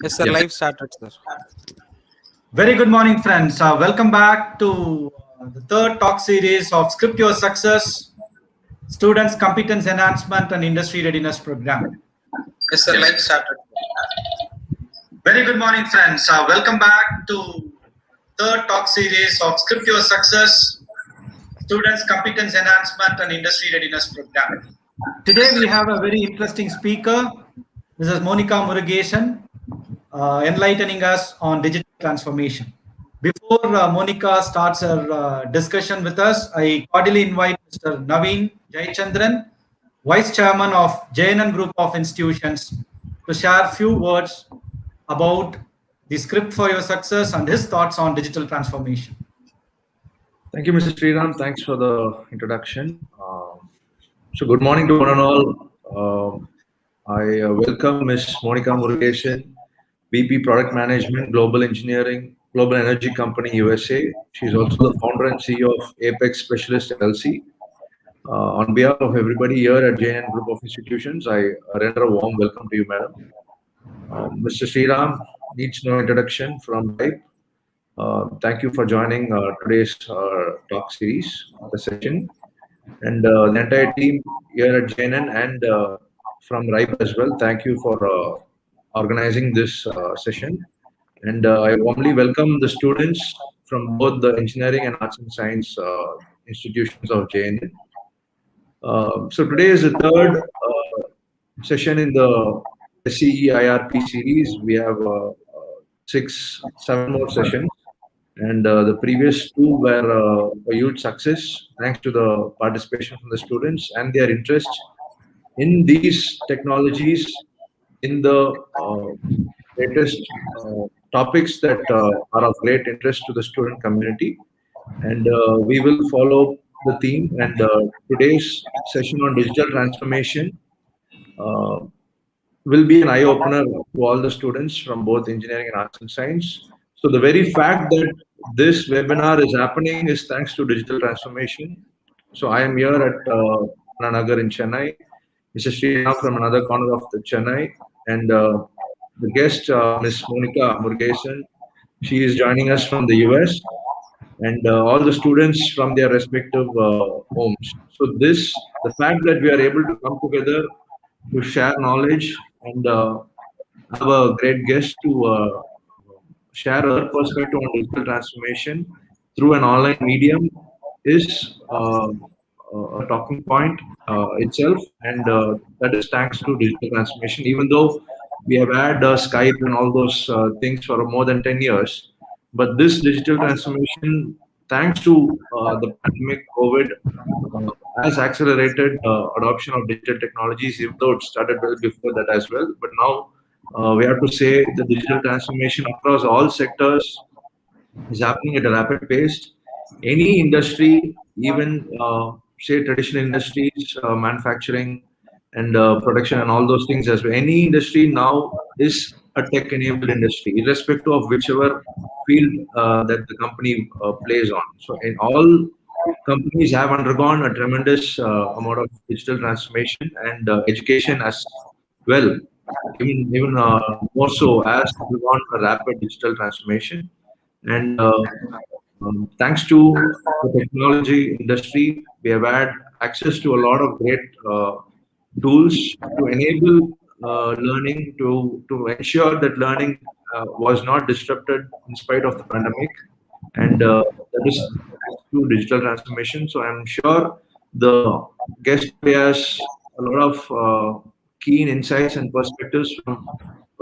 Yes, sir. Yes. Live started, sir. Very good morning, friends. Welcome back to the third talk series of Script Your Success, Students Competence Enhancement and Industry Readiness Program. Yes, sir. Live started. Very good morning, friends. Welcome back to third talk series of Script Your Success, Students Competence Enhancement and Industry Readiness Program. Today we have a very interesting speaker. This is MONIKA MURUGESAN, enlightening us on digital transformation. Before MONIKA starts her discussion with us, I cordially invite Mr. Naveen J.N.N, Vice Chairman of J.N.N Group of Institutions, to share a few words about the script for your success and his thoughts on digital transformation. Thank you, Mr. Sriram. Thanks for the introduction. So good morning to one and all. I welcome Ms. MONIKA MURUGESAN, VP Product Management, Global Engineering, Global Energy Company, USA. She's also the founder and CEO of Apex Specialist LLC. On behalf of everybody here at J.N.N Group of Institutions, I render a warm welcome to you, madam. Mr. Sriram needs no introduction from Type. Thank you for joining today's talk series, the session. And the entire team here at J.N.N and from RIPE as well, thank you for organizing this session. And I warmly welcome the students from both the engineering and arts and science institutions of J.N.N. So today is the third session in the SCE IRP series. We have 7 more sessions. And the previous 2 were a huge success thanks to the participation from the students and their interest in these technologies, in the latest topics that are of great interest to the student community. And we will follow the theme. And today's session on digital transformation will be an eye-opener to all the students from both engineering and arts and science. So the very fact that this webinar is happening is thanks to digital transformation. So I am here at Nagar in Chennai. Mr. Sriram from another corner of the Chennai, and the guest, Ms. MONIKA MURUGESAN. She is joining us from the US, and all the students from their respective homes. So the fact that we are able to come together to share knowledge and have a great guest to share her perspective on digital transformation through an online medium is a talking point itself, and that is thanks to digital transformation. Even though we have had Skype and all those things for more than 10 years, but this digital transformation, thanks to the pandemic COVID, has accelerated adoption of digital technologies, even though it started well before that as well. But now we have to say the digital transformation across all sectors is happening at a rapid pace. Any industry, even say traditional industries, manufacturing and production and all those things as well, any industry now is a tech-enabled industry, irrespective of whichever field that the company plays on. So in all companies have undergone a tremendous amount of digital transformation, and education as well, even more so, as we want a rapid digital transformation. And thanks to the technology industry, we have had access to a lot of great tools to enable learning, to ensure that learning was not disrupted in spite of the pandemic, and that is through digital transformation. So I'm sure the guest has a lot of keen insights and perspectives from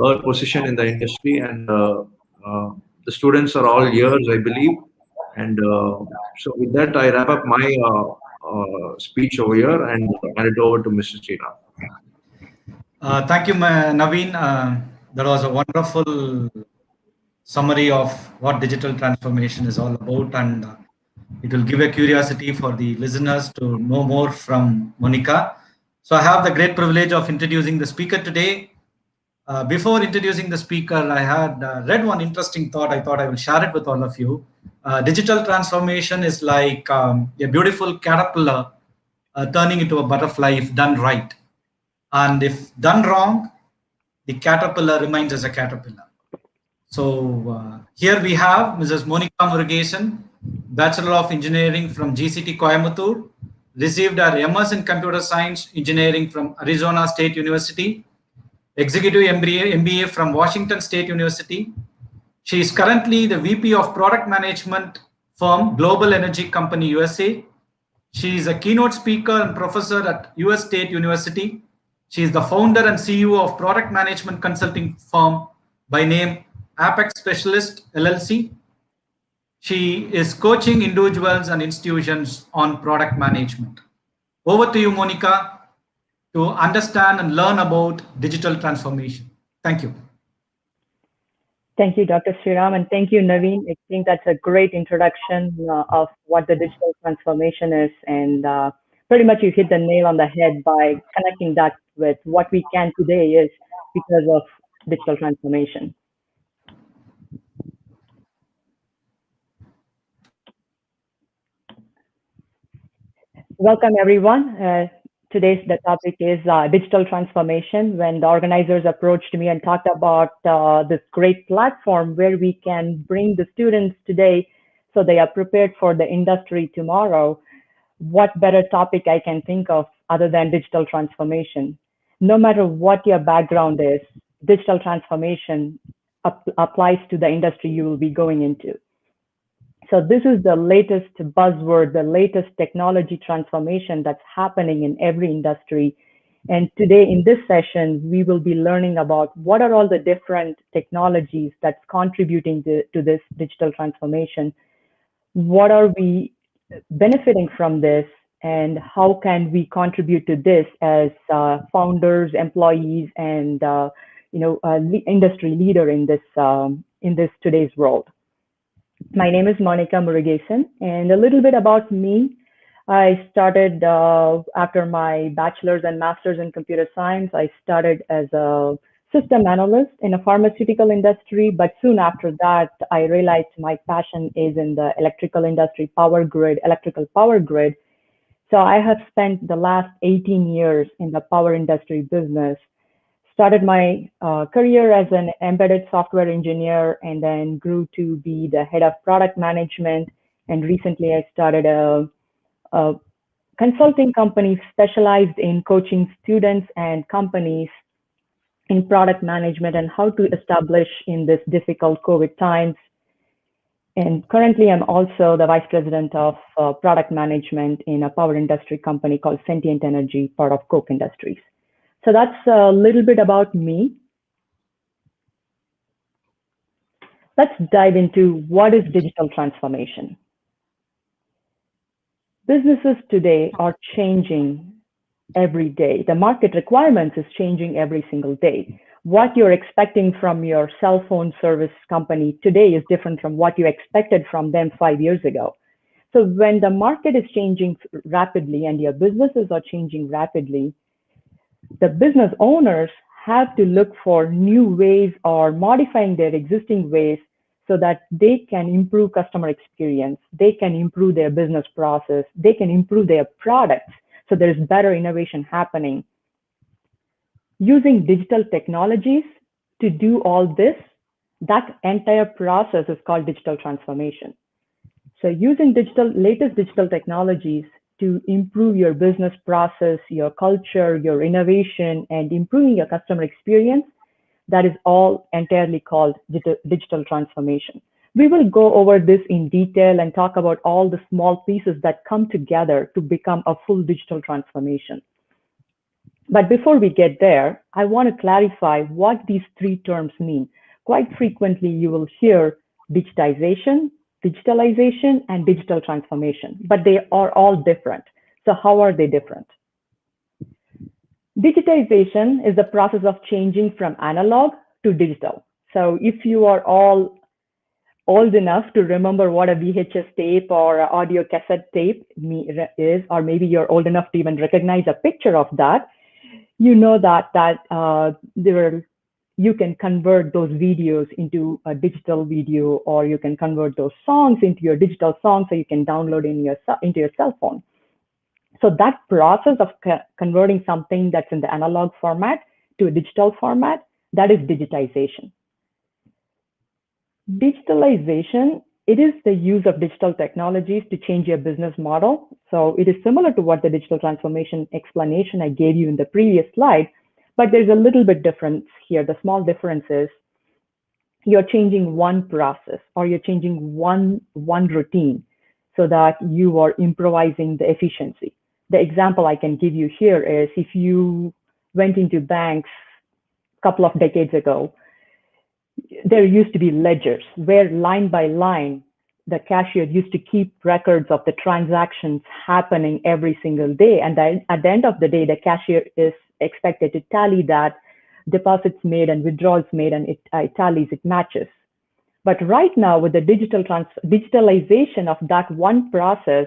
her position in the industry, and the students are all ears, I believe. And so with that, I wrap up my speech over here and hand it over to Mr. Sriram. Thank you, Naveen. That was a wonderful summary of what digital transformation is all about, and it will give a curiosity for the listeners to know more from MONIKA. So I have the great privilege of introducing the speaker today. Before introducing the speaker, I had read one interesting thought. I thought I will share it with all of you. Digital transformation is like a beautiful caterpillar turning into a butterfly if done right. And if done wrong, the caterpillar remains as a caterpillar. So here we have Mrs. Monika Murugesan, Bachelor of Engineering from GCT Coimbatore, received her MS in Computer Science Engineering from Arizona State University, Executive MBA from Washington State University. She is currently the VP of Product Management firm Global Energy Company USA. She is a keynote speaker and professor at US State University. She is the founder and CEO of product management consulting firm by name Apex Specialist LLC. She is coaching individuals and institutions on product management. Over to you, Monika, to understand and learn about digital transformation. Thank you. Thank you, Dr. Sriram, and thank you, Naveen. I think that's a great introduction of what the digital transformation is, and pretty much you hit the nail on the head by connecting that with what we can today is because of digital transformation. Welcome, everyone. Today's the topic is digital transformation. When the organizers approached me and talked about this great platform where we can bring the students today so they are prepared for the industry tomorrow, what better topic I can think of other than digital transformation? No matter what your background is, digital transformation applies to the industry you will be going into. So this is the latest buzzword, the latest technology transformation that's happening in every industry. And today in this session, we will be learning about what are all the different technologies that's contributing to this digital transformation. What are we benefiting from this, and how can we contribute to this as founders, employees, and industry leader in this today's world. My name is Monika Murugesan, and a little bit about me. I started after my bachelor's and master's in computer science. I started as a system analyst in a pharmaceutical industry, but soon after that, I realized my passion is in the electrical industry, electrical power grid. So I have spent the last 18 years in the power industry business. Started my career as an embedded software engineer and then grew to be the head of product management. And recently I started a consulting company specialized in coaching students and companies in product management and how to establish in this difficult COVID times. And currently I'm also the vice president of product management in a power industry company called Sentient Energy, part of Koch Industries. So that's a little bit about me. Let's dive into what is digital transformation. Businesses today are changing every day. The market requirements is changing every single day. What you're expecting from your cell phone service company today is different from what you expected from them 5 years ago. So when the market is changing rapidly and your businesses are changing rapidly, the business owners have to look for new ways or modifying their existing ways so that they can improve customer experience, they can improve their business process, they can improve their products, so there's better innovation happening. Using digital technologies to do all this, that entire process is called digital transformation. So using latest digital technologies to improve your business process, your culture, your innovation, and improving your customer experience, that is all entirely called digital transformation. We will go over this in detail and talk about all the small pieces that come together to become a full digital transformation. But before we get there, I want to clarify what these three terms mean. Quite frequently, you will hear digitization, digitalization, and digital transformation, but they are all different. So how are they different? Digitization is the process of changing from analog to digital. So if you are all old enough to remember what a VHS tape or audio cassette tape is, or maybe you're old enough to even recognize a picture of that, you know that you can convert those videos into a digital video, or you can convert those songs into your digital song so you can download into your cell phone. So that process of converting something that's in the analog format to a digital format, That is digitization. Digitalization, it is the use of digital technologies to change your business model. So it is similar to what the digital transformation explanation I gave you in the previous slide, but there's a little bit difference here. The small difference is you're changing one process or you're changing one routine so that you are improvising the efficiency. The example I can give you here is if you went into banks a couple of decades ago, there used to be ledgers where line by line, the cashier used to keep records of the transactions happening every single day. And at the end of the day, the cashier is expected to tally that deposits made and withdrawals made, and it tallies, it matches. But right now, with the digitalization of that one process,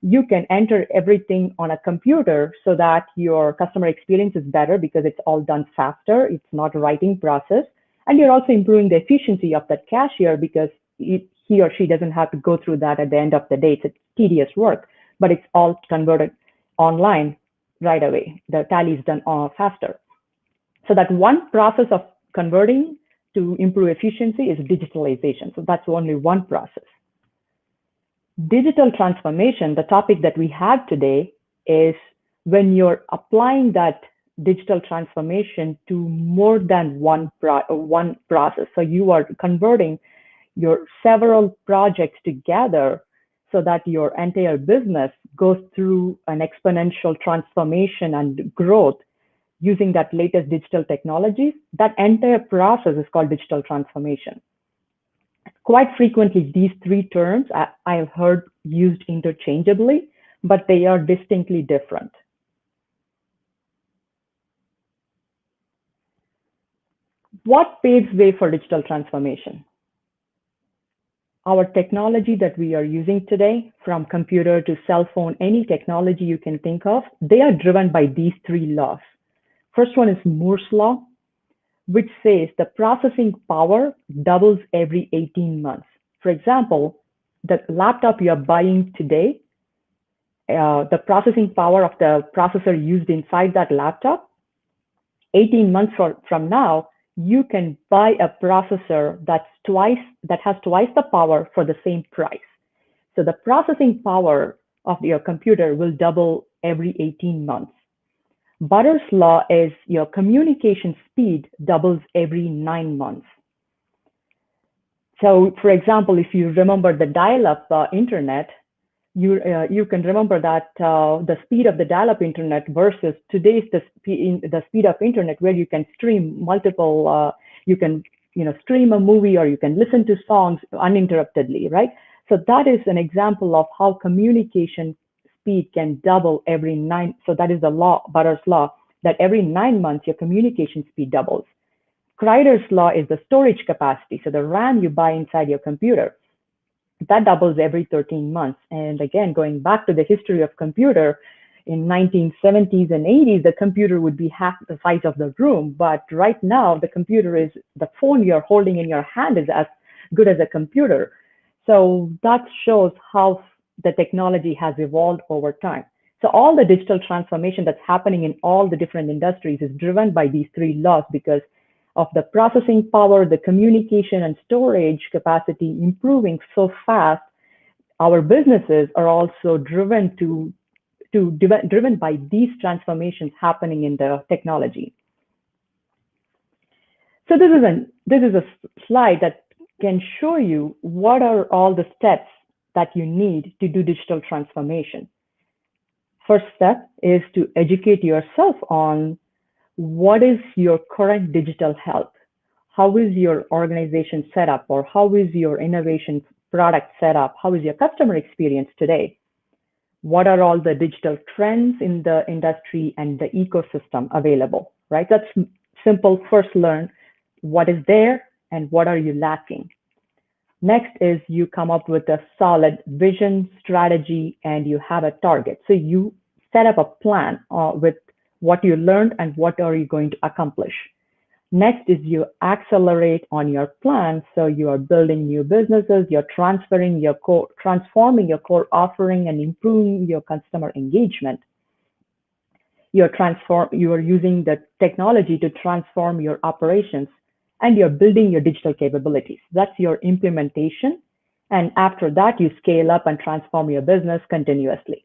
you can enter everything on a computer so that your customer experience is better because it's all done faster. It's not a writing process. And you're also improving the efficiency of that cashier because he or she doesn't have to go through that at the end of the day. It's a tedious work, but it's all converted online right away. The tally is done faster. So that one process of converting to improve efficiency is digitalization. So that's only one process. Digital transformation, the topic that we have today, is when you're applying that digital transformation to more than one process. So you are converting your several projects together so that your entire business goes through an exponential transformation and growth using that latest digital technologies. That entire process is called digital transformation. Quite frequently, these three terms I have heard used interchangeably, but they are distinctly different. What paves way for digital transformation? Our technology that we are using today, from computer to cell phone, any technology you can think of, they are driven by these three laws. First one is Moore's law, which says the processing power doubles every 18 months. For example, the laptop you're buying today, the processing power of the processor used inside that laptop, 18 months from now, you can buy a processor that has twice the power for the same price. So the processing power of your computer will double every 18 months. Butter's law is your communication speed doubles every 9 months. So for example, if you remember the dial-up internet, you can remember that the speed of the dial-up internet versus today's the speed of internet, where you can stream multiple, you can stream a movie or you can listen to songs uninterruptedly, right? So that is an example of how communication speed can double every 9. So that is the law, Butter's law, that every 9 months your communication speed doubles. Kreider's law is the storage capacity. So the RAM you buy inside your computer, that doubles every 13 months. And again, going back to the history of computer, in 1970s and 80s, the computer would be half the size of the room. But right now, the phone you're holding in your hand is as good as a computer. So that shows how the technology has evolved over time. So all the digital transformation that's happening in all the different industries is driven by these three laws because of the processing power, the communication and storage capacity improving so fast. Our businesses are also driven by these transformations happening in the technology. So this is a slide that can show you what are all the steps that you need to do digital transformation. First step is to educate yourself on what is your current digital health? How is your organization set up, or how is your innovation product set up? How is your customer experience today? What are all the digital trends in the industry and the ecosystem available, right? That's simple. First, learn what is there and what are you lacking. Next is you come up with a solid vision, strategy, and you have a target. So you set up a plan with what you learned and what are you going to accomplish. Next is you accelerate on your plan. So you are building new businesses, you're transforming your core offering and improving your customer engagement. you are using the technology to transform your operations, and you're building your digital capabilities. That's your implementation. And after that, you scale up and transform your business continuously.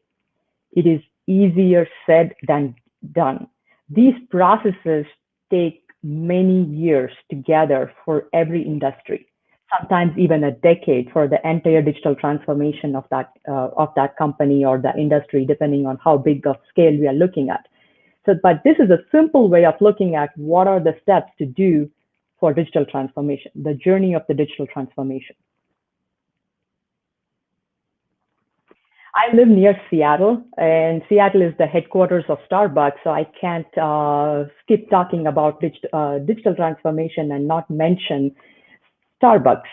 It is easier said than done. These processes take many years together for every industry, sometimes even a decade for the entire digital transformation of that company or the industry, depending on how big of scale we are looking at. So, but this is a simple way of looking at what are the steps to do for digital transformation, the journey of the digital transformation. I live near Seattle, and Seattle is the headquarters of Starbucks, so I can't skip talking about digital transformation and not mention Starbucks.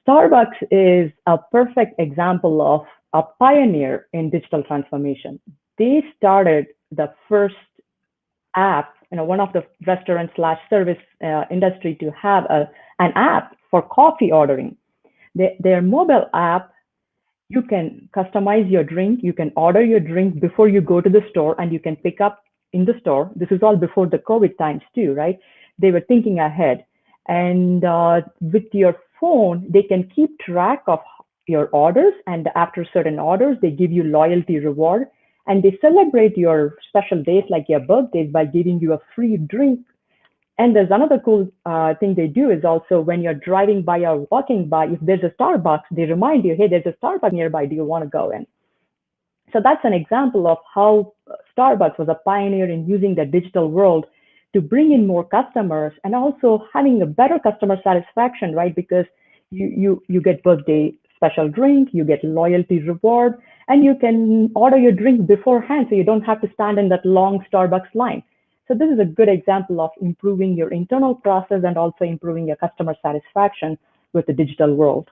Starbucks is a perfect example of a pioneer in digital transformation. They started the first app, one of the restaurant/service industry to have an app for coffee ordering. Their mobile app, you can customize your drink. You can order your drink before you go to the store, and you can pick up in the store. This is all before the COVID times too, right? They were thinking ahead. And with your phone, they can keep track of your orders. And after certain orders, they give you loyalty reward. And they celebrate your special days like your birthdays by giving you a free drink. And there's another cool thing they do is also when you're driving by or walking by, if there's a Starbucks, they remind you, hey, there's a Starbucks nearby. Do you want to go in? So that's an example of how Starbucks was a pioneer in using the digital world to bring in more customers and also having a better customer satisfaction, right? Because you get birthday special drink, you get loyalty reward, and you can order your drink beforehand so you don't have to stand in that long Starbucks line. So this is a good example of improving your internal process and also improving your customer satisfaction with the digital world.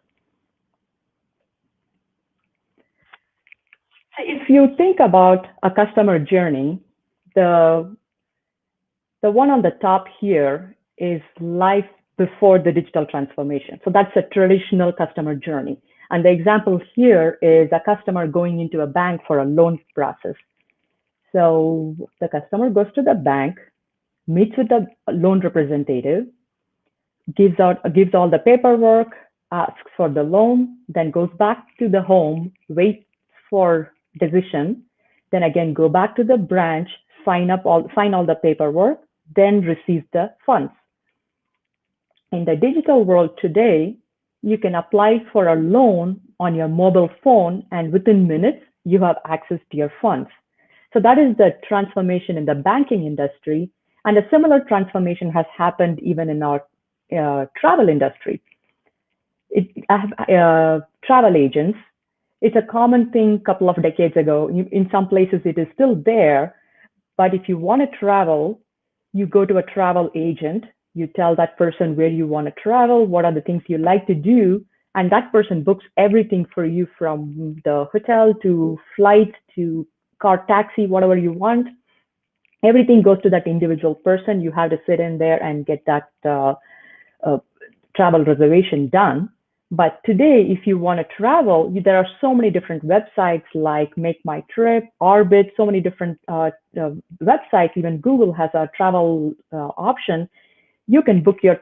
If you think about a customer journey, the one on the top here is life before the digital transformation. So that's a traditional customer journey. And the example here is a customer going into a bank for a loan process. So the customer goes to the bank, meets with the loan representative, gives all the paperwork, asks for the loan, then goes back to the home, waits for decision, then again go back to the branch, sign all the paperwork, then receives the funds. In the digital world today, you can apply for a loan on your mobile phone, and within minutes, you have access to your funds. So that is the transformation in the banking industry. And a similar transformation has happened even in our travel industry. Travel agents, it's a common thing a couple of decades ago. In some places, it is still there. But if you want to travel, you go to a travel agent. You tell that person where you want to travel, what are the things you like to do, and that person books everything for you from the hotel to flight to car, taxi, whatever you want. Everything goes to that individual person. You have to sit in there and get that travel reservation done. But today, if you want to travel, there are so many different websites like Make My Trip, Orbit, so many different websites. Even Google has a travel option. You can book your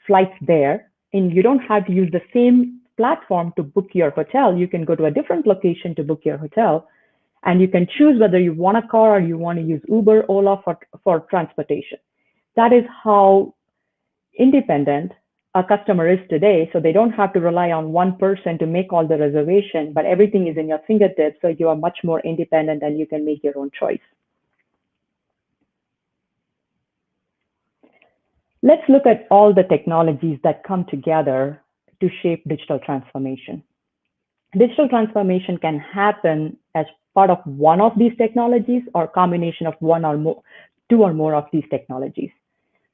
flights there, and you don't have to use the same platform to book your hotel. You can go to a different location to book your hotel, and you can choose whether you want a car or you want to use Uber, Ola for transportation. That is how independent a customer is today. So they don't have to rely on one person to make all the reservation, but everything is in your fingertips. So you are much more independent and you can make your own choice. Let's look at all the technologies that come together to shape digital transformation. Digital transformation can happen as part of one of these technologies or a combination of two or more of these technologies.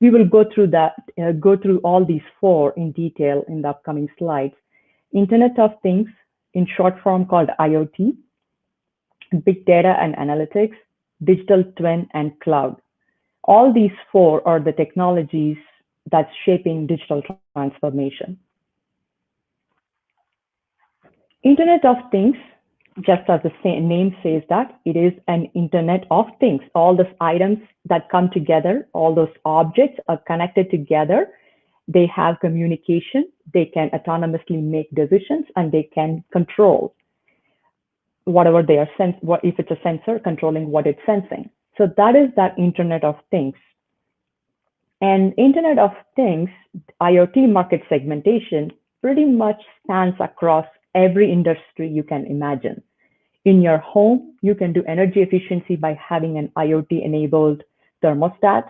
We will go through all these four in detail in the upcoming slides. Internet of Things, in short form called IoT, big data and analytics, digital twin, and cloud. All these four are the technologies that's shaping digital transformation. Internet of Things just as the name says that, it is an Internet of Things. All those items that come together, all those objects are connected together. They have communication. They can autonomously make decisions, and they can control whatever they are if it's a sensor, controlling what it's sensing. So that is that Internet of Things. And Internet of Things, IoT market segmentation pretty much spans across every industry you can imagine. In your home, you can do energy efficiency by having an IoT-enabled thermostat.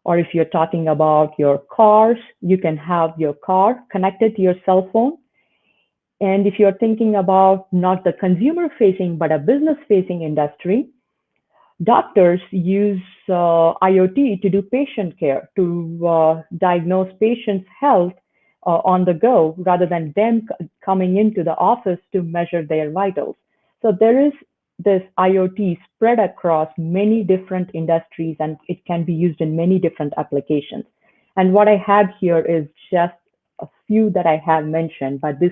Or if you're talking about your cars, you can have your car connected to your cell phone. And if you're thinking about not the consumer-facing, but a business-facing industry, doctors use IoT to do patient care, to diagnose patients' health on the go, rather than them coming into the office to measure their vitals. So there is this IoT spread across many different industries, and it can be used in many different applications. And what I have here is just a few that I have mentioned, but the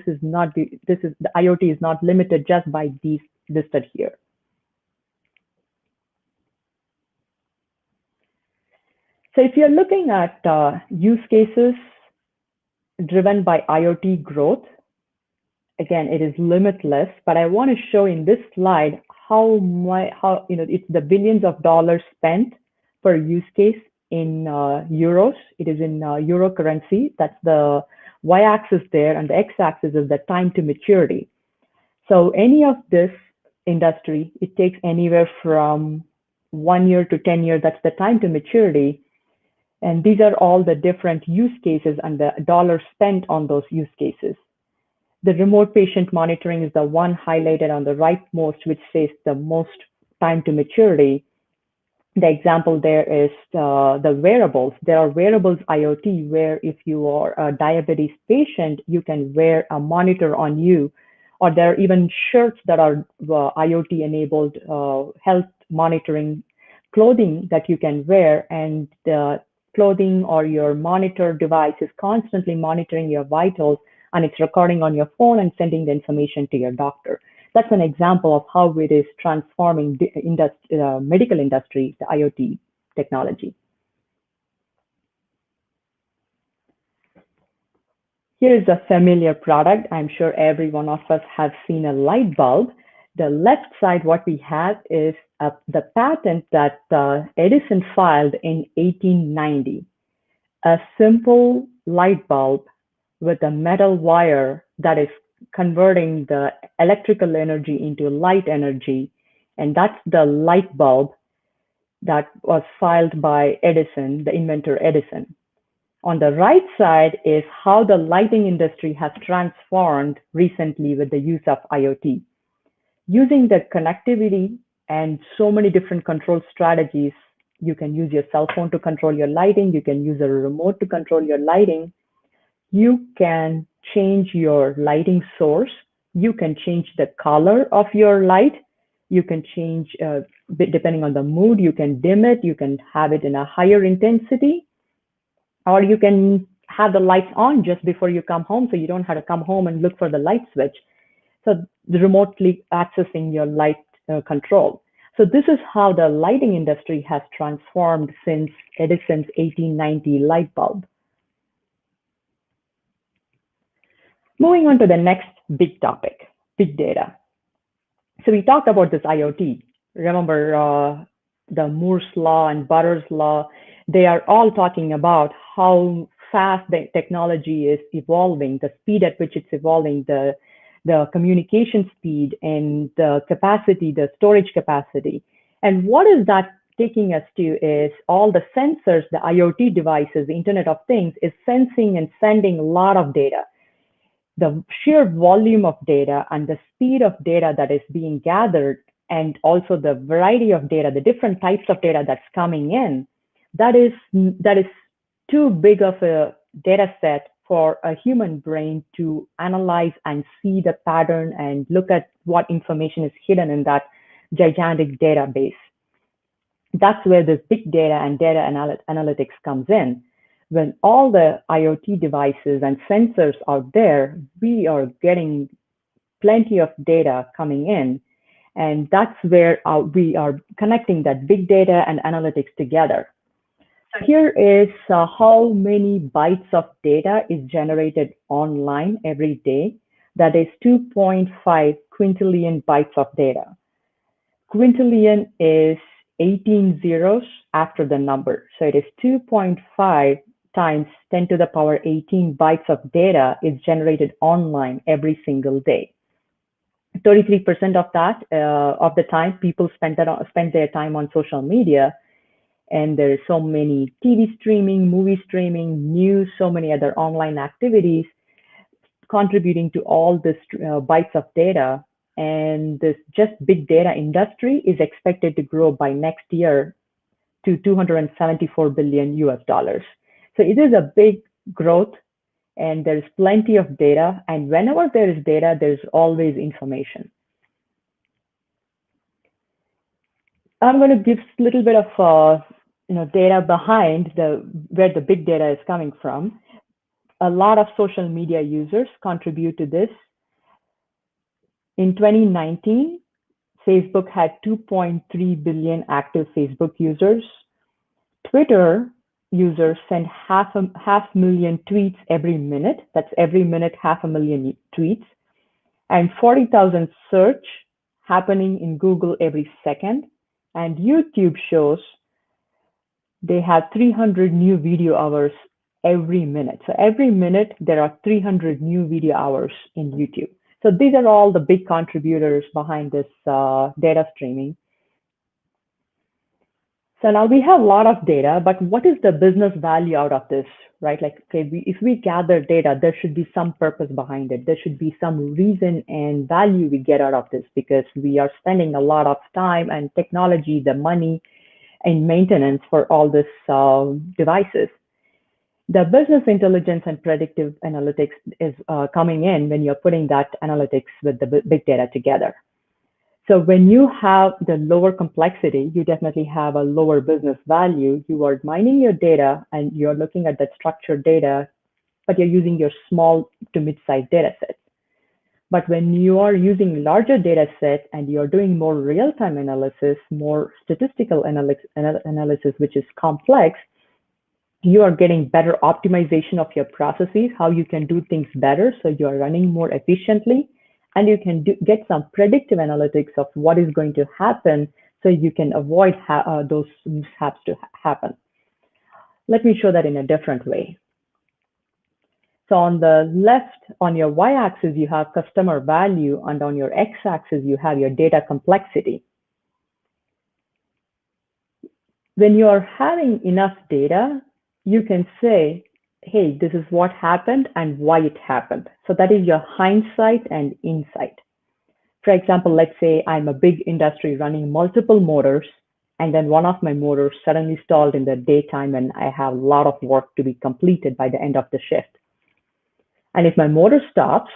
IoT is not limited just by these listed here. So if you're looking at use cases driven by IoT growth, again, it is limitless, but I want to show in this slide how it's the billions of dollars spent per use case in euros. It is in euro currency. That's the y-axis there, and the x-axis is the time to maturity. So any of this industry, it takes anywhere from 1 year to 10 years. That's the time to maturity. And these are all the different use cases and the dollars spent on those use cases. The remote patient monitoring is the one highlighted on the rightmost, which says the most time to maturity. The example there is the wearables. There are wearables IoT where if you are a diabetes patient, you can wear a monitor on you, or there are even shirts that are IoT enabled health monitoring clothing that you can wear, and the clothing or your monitor device is constantly monitoring your vitals, and it's recording on your phone and sending the information to your doctor. That's an example of how it is transforming the medical industry, the IoT technology. Here is a familiar product. I'm sure every one of us has seen a light bulb. The left side, what we have is the patent that Edison filed in 1890. A simple light bulb with a metal wire that is converting the electrical energy into light energy. And that's the light bulb that was filed by Edison, the inventor Edison. On the right side is how the lighting industry has transformed recently with the use of IoT. Using the connectivity and so many different control strategies, you can use your cell phone to control your lighting. You can use a remote to control your lighting. You can change your lighting source. You can change the color of your light. You can change, depending on the mood, you can dim it. You can have it in a higher intensity, or you can have the lights on just before you come home, so you don't have to come home and look for the light switch. So remotely accessing your light control. So this is how the lighting industry has transformed since Edison's 1890 light bulb. Moving on to the next big topic, big data. So we talked about this IoT. Remember the Moore's law and Butter's law, they are all talking about how fast the technology is evolving, the speed at which it's evolving, the communication speed and the capacity, the storage capacity. And what is that taking us to is all the sensors, the IoT devices, the Internet of Things is sensing and sending a lot of data. The sheer volume of data and the speed of data that is being gathered, and also the variety of data, the different types of data that's coming in, that is too big of a data set for a human brain to analyze and see the pattern and look at what information is hidden in that gigantic database. That's where this big data and data analytics comes in. When all the IoT devices and sensors out there, we are getting plenty of data coming in. And that's where we are connecting that big data and analytics together. So here is how many bytes of data is generated online every day. That is 2.5 quintillion bytes of data. Quintillion is 18 zeros after the number. So it is 2.5 times 10 to the power 18 bytes of data is generated online every single day. 33% of that, of the time, people spend their time on social media. And there's so many TV streaming, movie streaming, news, so many other online activities contributing to all this bytes of data. And this just big data industry is expected to grow by next year to 274 billion US dollars. So it is a big growth, and there's plenty of data. And whenever there is data, there's always information. I'm going to give a little bit of data behind where the big data is coming from. A lot of social media users contribute to this. In 2019, Facebook had 2.3 billion active Facebook users. Twitter users send half million tweets every minute. That's every minute, 500,000 tweets. And 40,000 search happening in Google every second. And YouTube shows they have 300 new video hours every minute. So every minute, there are 300 new video hours in YouTube. So these are all the big contributors behind this data streaming. So now we have a lot of data, but what is the business value out of this, right? Like, okay, if we gather data, there should be some purpose behind it. There should be some reason and value we get out of this, because we are spending a lot of time and technology, the money and maintenance for all these devices. The business intelligence and predictive analytics is coming in when you're putting that analytics with the big data together. So when you have the lower complexity, you definitely have a lower business value. You are mining your data and you're looking at that structured data, but you're using your small to mid-sized data sets. But when you are using larger data sets and you're doing more real-time analysis, more statistical analysis, which is complex, you are getting better optimization of your processes, how you can do things better so you're running more efficiently, and you can get some predictive analytics of what is going to happen so you can avoid those mishaps to happen. Let me show that in a different way. So on the left, on your y-axis, you have customer value, and on your x-axis, you have your data complexity. When you're having enough data, you can say, hey, this is what happened and why it happened. So that is your hindsight and insight. For example, let's say I'm a big industry running multiple motors, and then one of my motors suddenly stalled in the daytime and I have a lot of work to be completed by the end of the shift. And if my motor stops,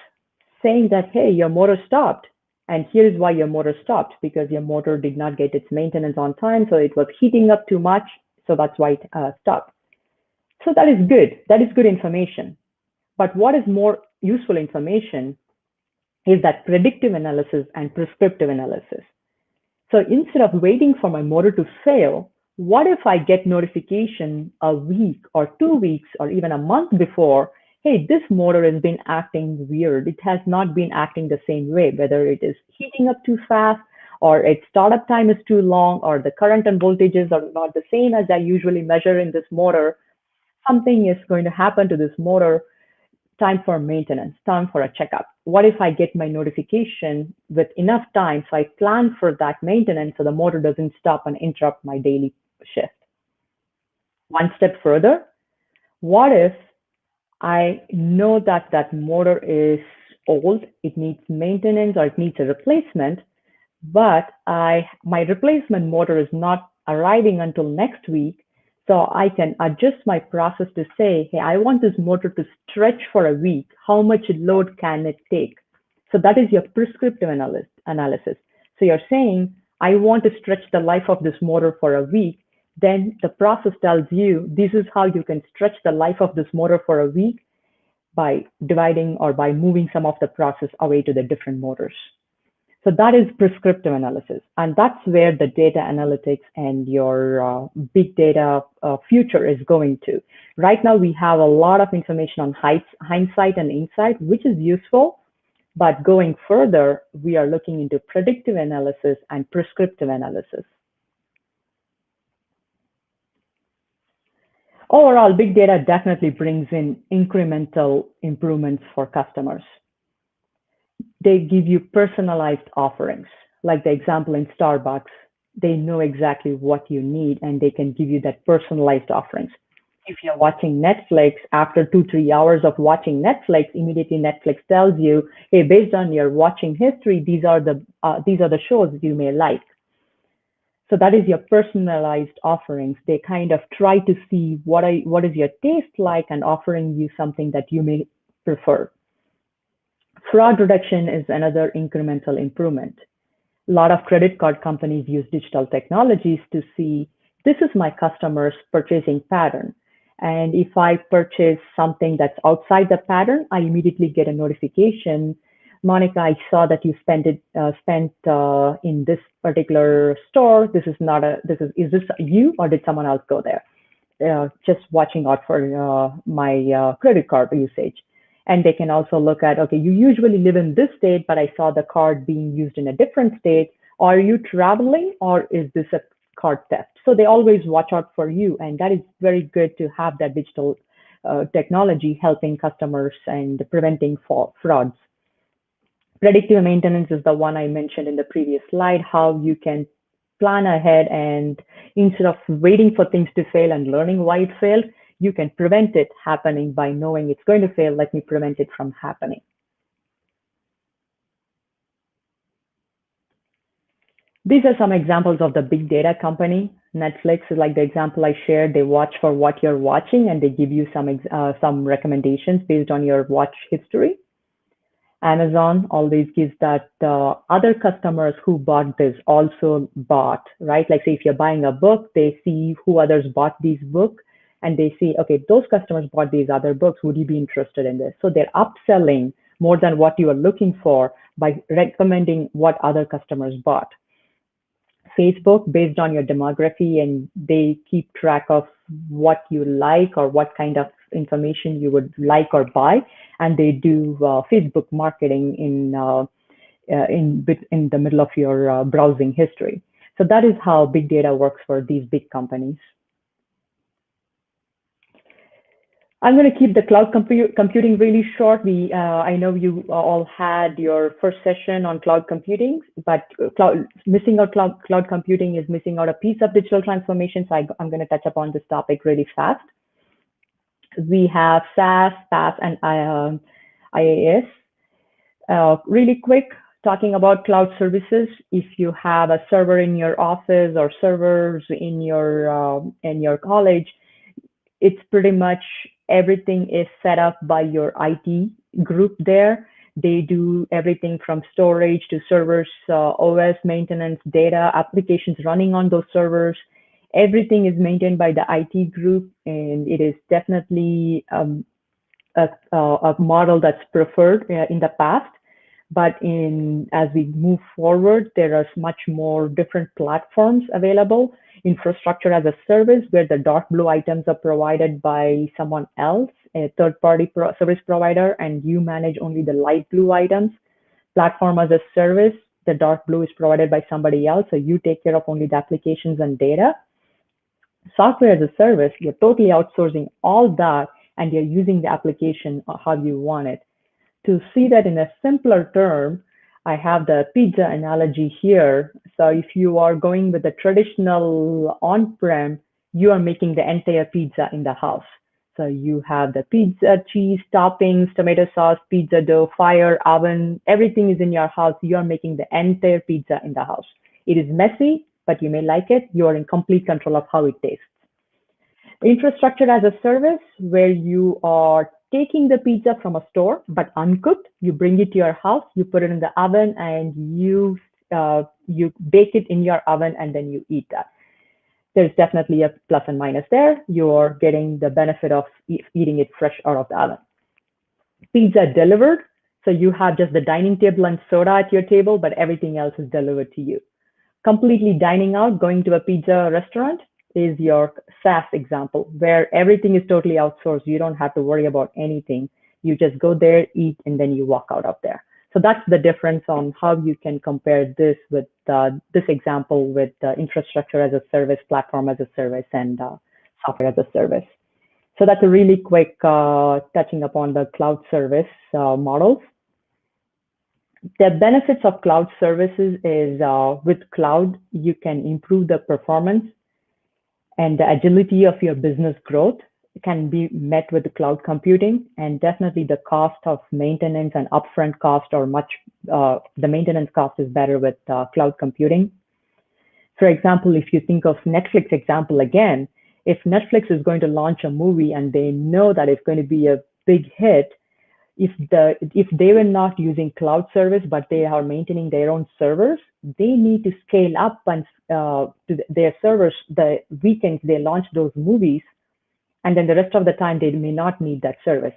saying that, hey, your motor stopped, and here's why your motor stopped, because your motor did not get its maintenance on time, so it was heating up too much, so that's why it stopped. So that is good. That is good information. But what is more useful information is that predictive analysis and prescriptive analysis. So instead of waiting for my motor to fail, what if I get notification a week or 2 weeks or even a month before, hey, this motor has been acting weird. It has not been acting the same way, whether it is heating up too fast, or its startup time is too long, or the current and voltages are not the same as I usually measure in this motor. Something is going to happen to this motor, time for maintenance, time for a checkup. What if I get my notification with enough time so I plan for that maintenance so the motor doesn't stop and interrupt my daily shift? One step further, what if I know that that motor is old, it needs maintenance or it needs a replacement, but my replacement motor is not arriving until next week? So I can adjust my process to say, hey, I want this motor to stretch for a week. How much load can it take? So that is your prescriptive analysis. So you're saying, I want to stretch the life of this motor for a week. Then the process tells you, this is how you can stretch the life of this motor for a week. by dividing or by moving some of the process away to the different motors. So that is prescriptive analysis. And that's where the data analytics and your big data future is going to. Right now, we have a lot of information on hindsight and insight, which is useful. But going further, we are looking into predictive analysis and prescriptive analysis. Overall, big data definitely brings in incremental improvements for customers. They give you personalized offerings, like the example in Starbucks. They know exactly what you need and they can give you that personalized offerings. If you're watching Netflix, after 2-3 hours of watching Netflix, immediately Netflix tells you, hey, based on your watching history, these are the shows you may like. So that is your personalized offerings. They kind of try to see what is your taste like and offering you something that you may prefer. Fraud reduction is another incremental improvement. A lot of credit card companies use digital technologies to see, this is my customer's purchasing pattern. And if I purchase something that's outside the pattern, I immediately get a notification. Monika, I saw that you spent in this particular store. Is this you or did someone else go there? Just watching out for my credit card usage. And they can also look at, okay, you usually live in this state, but I saw the card being used in a different state. Are you traveling or is this a card theft? So they always watch out for you. And that is very good to have that digital technology helping customers and preventing frauds. Predictive maintenance is the one I mentioned in the previous slide, how you can plan ahead and instead of waiting for things to fail and learning why it failed, you can prevent it happening by knowing it's going to fail. Let me prevent it from happening. These are some examples of the big data company. Netflix is like the example I shared. They watch for what you're watching and they give you some recommendations based on your watch history. Amazon always gives that other customers who bought this also bought, right? Like say if you're buying a book, they see who others bought these books and they see, okay, those customers bought these other books. Would you be interested in this? So they're upselling more than what you are looking for by recommending what other customers bought. Facebook, based on your demography, and they keep track of what you like or what kind of information you would like or buy, and they do Facebook marketing in the middle of your browsing history. So that is how big data works for these big companies. I'm going to keep the cloud computing really short. I know you all had your first session on cloud computing, but missing out cloud computing is missing out a piece of digital transformation. So I'm going to touch upon this topic really fast. We have SaaS, PaaS, and IaaS. Really quick, talking about cloud services. If you have a server in your office or servers in your college, it's pretty much everything is set up by your IT group there. They do everything from storage to servers, OS maintenance, data, applications running on those servers. Everything is maintained by the IT group, and it is definitely a model that's preferred in the past. But as we move forward, there are much more different platforms available. Infrastructure as a service, where the dark blue items are provided by someone else, a third-party service provider, and you manage only the light blue items. Platform as a service, the dark blue is provided by somebody else, so you take care of only the applications and data. Software as a service, you're totally outsourcing all that, and you're using the application how you want it. To see that in a simpler term, I have the pizza analogy here. So if you are going with the traditional on-prem, you are making the entire pizza in the house. So you have the pizza, cheese, toppings, tomato sauce, pizza dough, fire, oven, everything is in your house. You are making the entire pizza in the house. It is messy, but you may like it. You are in complete control of how it tastes. Infrastructure as a service, where you are taking the pizza from a store, but uncooked. You bring it to your house, you put it in the oven, and you bake it in your oven, and then you eat that. There's definitely a plus and minus there. You're getting the benefit of eating it fresh out of the oven. Pizza delivered, so you have just the dining table and soda at your table, but everything else is delivered to you. Completely dining out, going to a pizza restaurant is your SaaS example, where everything is totally outsourced. You don't have to worry about anything. You just go there, eat, and then you walk out of there. So that's the difference on how you can compare this with this example with infrastructure as a service, platform as a service, and software as a service. So that's a really quick touching upon the cloud service models. The benefits of cloud services is with cloud, you can improve the performance and the agility of your business growth. It can be met with the cloud computing, and definitely the cost of maintenance and upfront cost are much, the maintenance cost is better with cloud computing. For example, if you think of Netflix example again, if Netflix is going to launch a movie and they know that it's going to be a big hit, if they were not using cloud service, but they are maintaining their own servers, they need to scale up and to their servers the weekends they launch those movies, and then the rest of the time they may not need that service.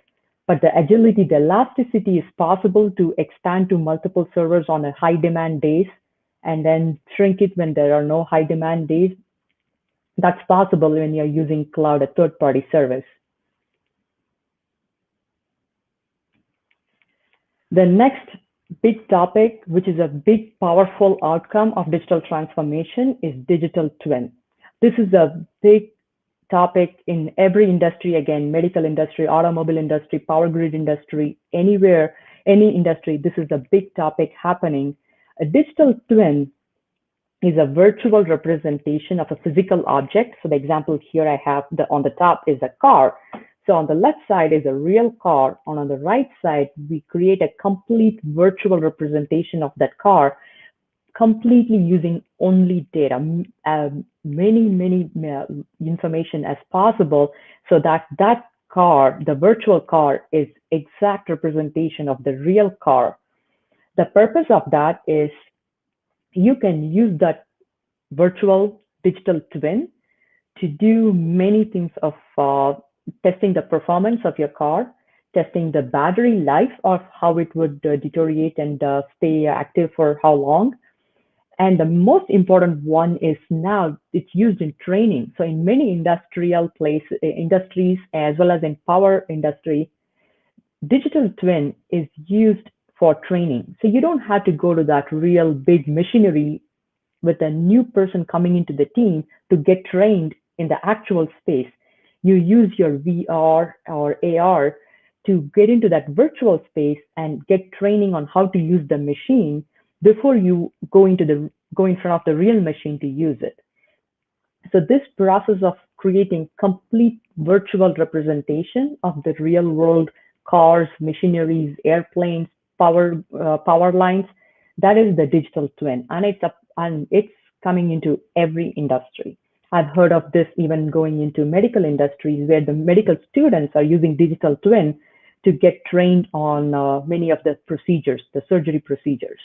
But the agility, the elasticity is possible to expand to multiple servers on a high demand days and then shrink it when there are no high demand days. That's possible when you're using cloud, a third-party service. The next big topic, which is a big, powerful outcome of digital transformation, is digital twin. This is a big topic in every industry, again, medical industry, automobile industry, power grid industry, anywhere, any industry, this is a big topic happening. A digital twin is a virtual representation of a physical object. So the example here I have on the top is a car. So on the left side is a real car, and on the right side, we create a complete virtual representation of that car, completely using only data, many information as possible, so that that car, the virtual car, is exact representation of the real car. The purpose of that is you can use that virtual digital twin to do many things of testing the performance of your car, testing the battery life of how it would deteriorate and stay active for how long. And the most important one is now it's used in training. So in many industries, as well as in power industry, digital twin is used for training. So you don't have to go to that real big machinery with a new person coming into the team to get trained in the actual space. You use your VR or AR to get into that virtual space and get training on how to use the machine before you go in front of the real machine to use it. So this process of creating complete virtual representation of the real world cars, machineries, airplanes, power lines, that is the digital twin, and it's coming into every industry. I've heard of this even going into medical industries, where the medical students are using digital twin to get trained on many of the procedures, the surgery procedures.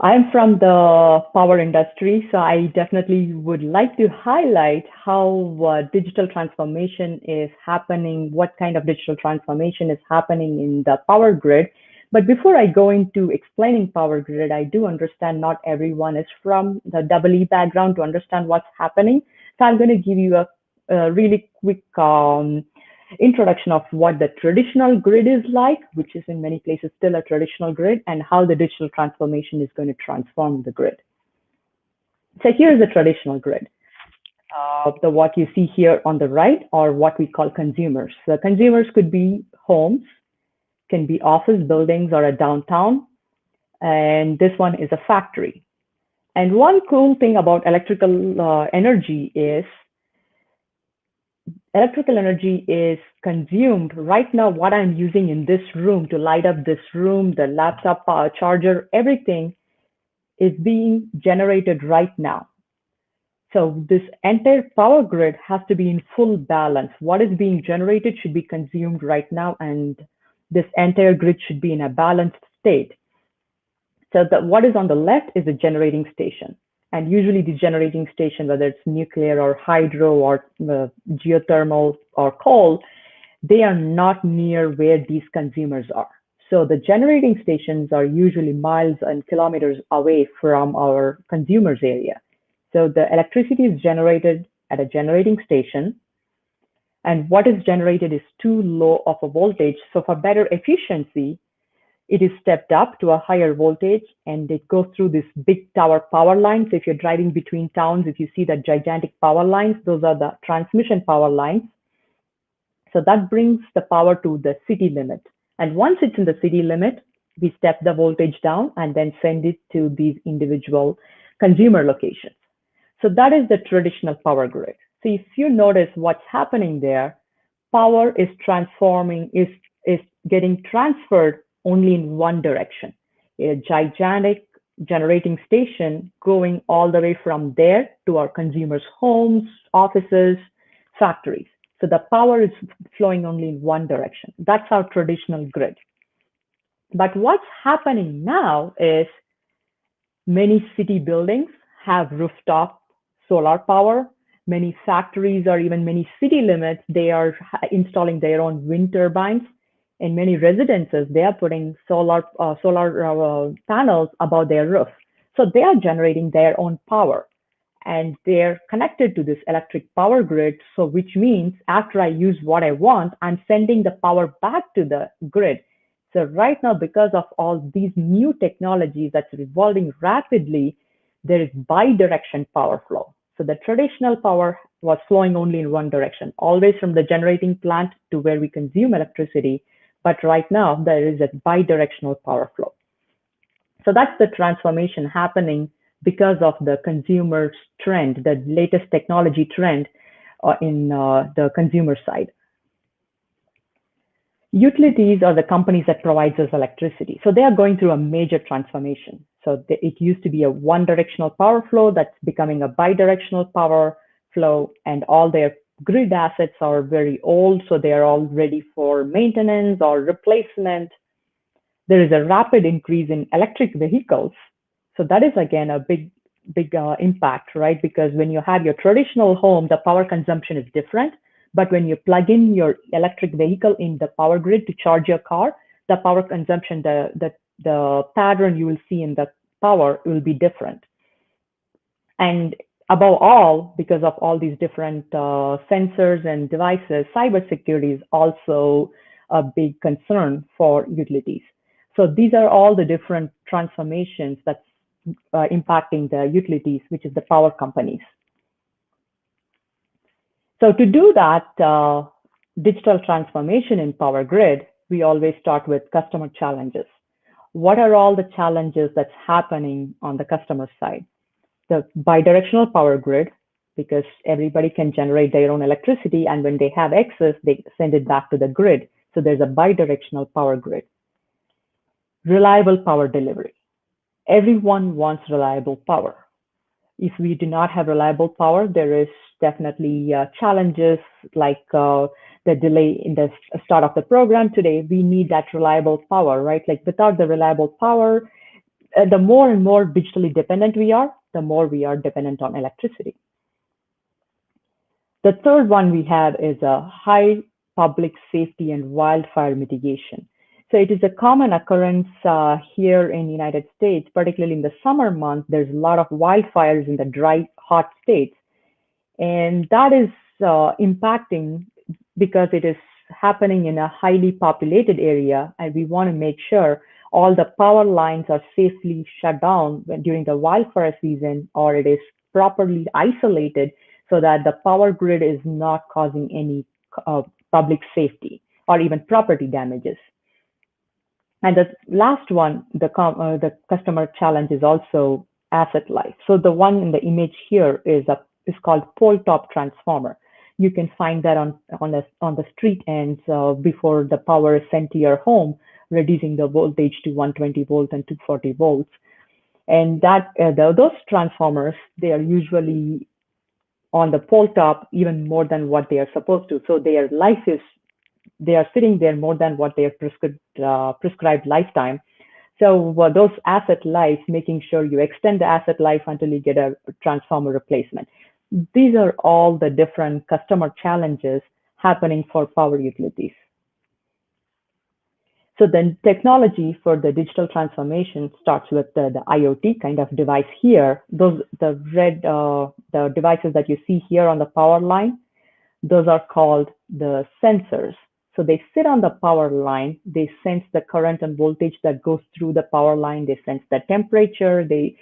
I'm from the power industry, so I definitely would like to highlight how digital transformation is happening, what kind of digital transformation is happening in the power grid. But before I go into explaining power grid, I do understand not everyone is from the EE background to understand what's happening. So I'm going to give you a really quick introduction of what the traditional grid is like, which is in many places still a traditional grid, and how the digital transformation is going to transform the grid. So here's the traditional grid. What you see here on the right are what we call consumers. So consumers could be homes, can be office buildings or a downtown, and this one is a factory. And one cool thing about electrical energy is consumed right now. What I'm using in this room to light up this room, the laptop charger, everything is being generated right now. So this entire power grid has to be in full balance. What is being generated should be consumed right now, and this entire grid should be in a balanced state. So what is on the left is a generating station. And usually the generating station, whether it's nuclear or hydro or geothermal or coal, they are not near where these consumers are. So the generating stations are usually miles and kilometers away from our consumers' area. So the electricity is generated at a generating station, and what is generated is too low of a voltage. So for better efficiency, it is stepped up to a higher voltage, and it goes through this big tower power lines. If you're driving between towns, if you see the gigantic power lines, those are the transmission power lines. So that brings the power to the city limit. And once it's in the city limit, we step the voltage down and then send it to these individual consumer locations. So that is the traditional power grid. So if you notice what's happening there, power is transforming, is getting transferred only in one direction. A gigantic generating station going all the way from there to our consumers' homes, offices, factories. So the power is flowing only in one direction. That's our traditional grid. But what's happening now is many city buildings have rooftop solar power. Many factories or even many city limits, they are installing their own wind turbines. In many residences, they are putting solar panels above their roof. So they are generating their own power, and they're connected to this electric power grid. So which means after I use what I want, I'm sending the power back to the grid. So right now, because of all these new technologies that's evolving rapidly, there is bi-direction power flow. So the traditional power was flowing only in one direction, always from the generating plant to where we consume electricity. But right now, there is a bi-directional power flow. So that's the transformation happening because of the consumer's trend, the latest technology trend in the consumer side. Utilities are the companies that provides us electricity. So they are going through a major transformation. So it used to be a one-directional power flow that's becoming a bi-directional power flow, and all their grid assets are very old, so they are all ready for maintenance or replacement. There is a rapid increase in electric vehicles. So that is again a big impact, right? Because when you have your traditional home, the power consumption is different. But when you plug in your electric vehicle in the power grid to charge your car, the power consumption, the pattern you will see in the power will be different. And above all, because of all these different sensors and devices, cybersecurity is also a big concern for utilities. So these are all the different transformations that's impacting the utilities, which is the power companies. So to do that digital transformation in power grid, we always start with customer challenges. What are all the challenges that's happening on the customer side? The bidirectional power grid, because everybody can generate their own electricity, and when they have excess, they send it back to the grid. So there's a bidirectional power grid. Reliable power delivery. Everyone wants reliable power. If we do not have reliable power, there is definitely challenges like the delay in the start of the program today. We need that reliable power, right? Like without the reliable power, the more and more digitally dependent we are, the more we are dependent on electricity. The third one we have is a high public safety and wildfire mitigation. So it is a common occurrence here in the United States, particularly in the summer months. There's a lot of wildfires in the dry, hot states. And that is impacting because it is happening in a highly populated area. And we want to make sure all the power lines are safely shut down during the wildfire season, or it is properly isolated so that the power grid is not causing any public safety or even property damages. And the last one, the customer challenge is also asset life. So the one in the image here is called pole top transformer. You can find that on the street ends before the power is sent to your home, reducing the voltage to 120 volts and 240 volts. And that those transformers, they are usually on the pole top even more than what they are supposed to. So their life is, they are sitting there more than what their prescribed lifetime. So those asset lives, making sure you extend the asset life until you get a transformer replacement. These are all the different customer challenges happening for power utilities. So the technology for the digital transformation starts with the IoT kind of device here. Those the devices that you see here on the power line, those are called the sensors. So they sit on the power line, they sense the current and voltage that goes through the power line, they sense the temperature, they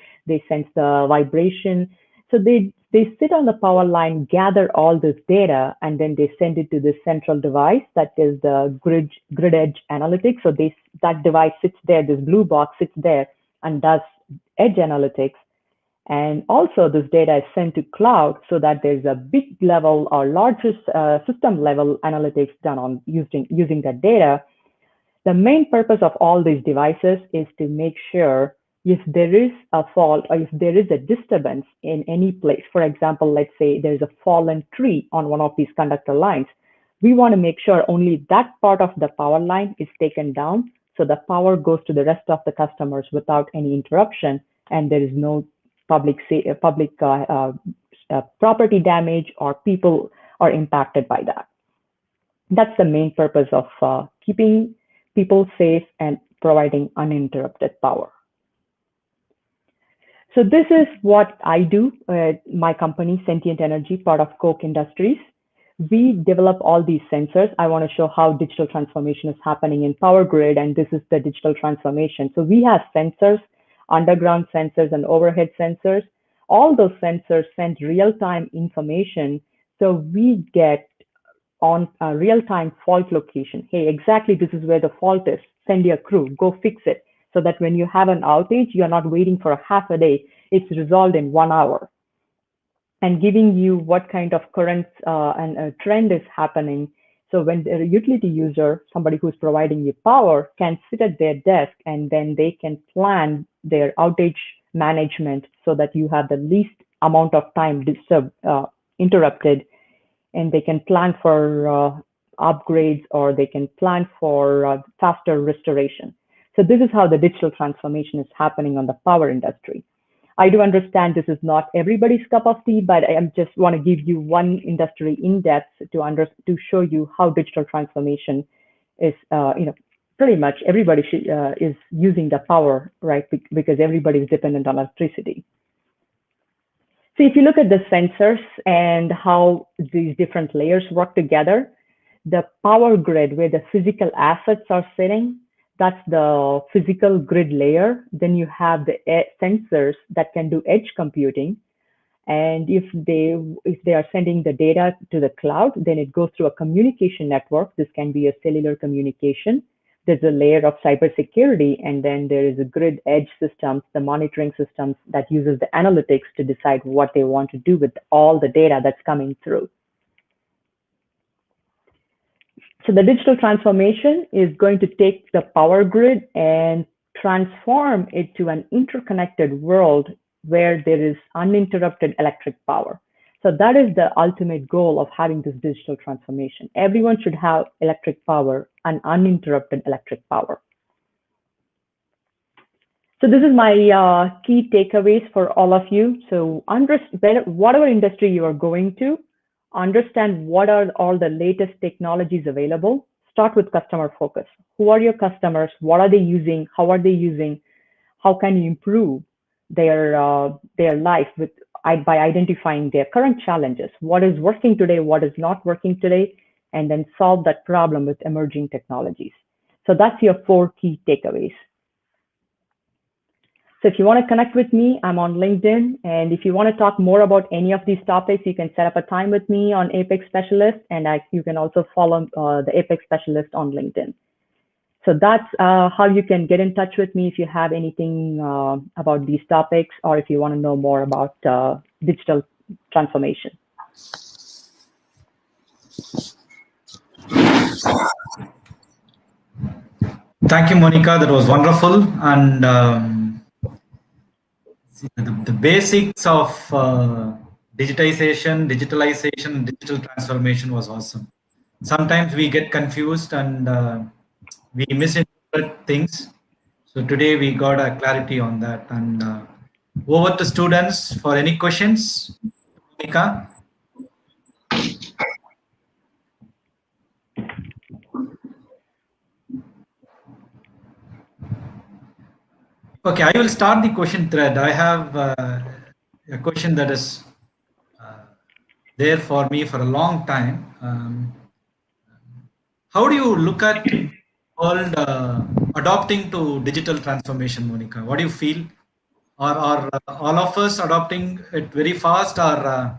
sense the vibration. So they sit on the power line, gather all this data, and then they send it to this central device that is the grid edge analytics. So that device sits there, this blue box sits there and does edge analytics. And also this data is sent to cloud so that there's a big level or larger system level analytics done on using that data. The main purpose of all these devices is to make sure if there is a fault or if there is a disturbance in any place. For example, let's say there's a fallen tree on one of these conductor lines. We want to make sure only that part of the power line is taken down so the power goes to the rest of the customers without any interruption, and there is no public property damage or people are impacted by that. That's the main purpose of keeping people safe and providing uninterrupted power. So this is what I do at my company, Sentient Energy, part of Koch Industries. We develop all these sensors. I want to show how digital transformation is happening in power grid, and this is the digital transformation. So we have sensors, underground sensors and overhead sensors. All those sensors send real-time information. So we get on a real-time fault location. Hey, exactly this is where the fault is. Send your crew, go fix it. So that when you have an outage, you're not waiting for a half a day. It's resolved in 1 hour. And giving you what kind of current and a trend is happening. So when the utility user, somebody who's providing you power, can sit at their desk and then they can plan their outage management so that you have the least amount of time interrupted, and they can plan for upgrades or they can plan for faster restoration. So this is how the digital transformation is happening on the power industry. I do understand this is not everybody's cup of tea, but I just want to give you one industry in depth to show you how digital transformation is, pretty much everybody is using the power, right? Because everybody is dependent on electricity. So if you look at the sensors and how these different layers work together, the power grid where the physical assets are sitting, that's the physical grid layer. Then you have the sensors that can do edge computing. And if they are sending the data to the cloud, then it goes through a communication network. This can be a cellular communication. There's a layer of cybersecurity, and then there is a grid edge systems, the monitoring systems that uses the analytics to decide what they want to do with all the data that's coming through. So the digital transformation is going to take the power grid and transform it to an interconnected world where there is uninterrupted electric power. So that is the ultimate goal of having this digital transformation. Everyone should have electric power and uninterrupted electric power. So this is my key takeaways for all of you. So whatever industry you are going to, understand what are all the latest technologies available. Start with customer focus. Who are your customers? What are they using? How are they using? How can you improve their life by identifying their current challenges? What is working today? What is not working today? And then solve that problem with emerging technologies. So that's your 4 key takeaways. So if you want to connect with me, I'm on LinkedIn. And if you want to talk more about any of these topics, you can set up a time with me on Apex Specialist. And you can also follow the Apex Specialist on LinkedIn. So that's how you can get in touch with me if you have anything about these topics, or if you want to know more about digital transformation. Thank you, Monika. That was wonderful. And the basics of digitization, and digital transformation was awesome. Sometimes we get confused and we misinterpret things. So today we got a clarity on that. And over to students for any questions. Monika? Okay, I will start the question thread. I have a question that is there for me for a long time. How do you look at world adopting to digital transformation, Monica? What do you feel? Are all of us adopting it very fast, or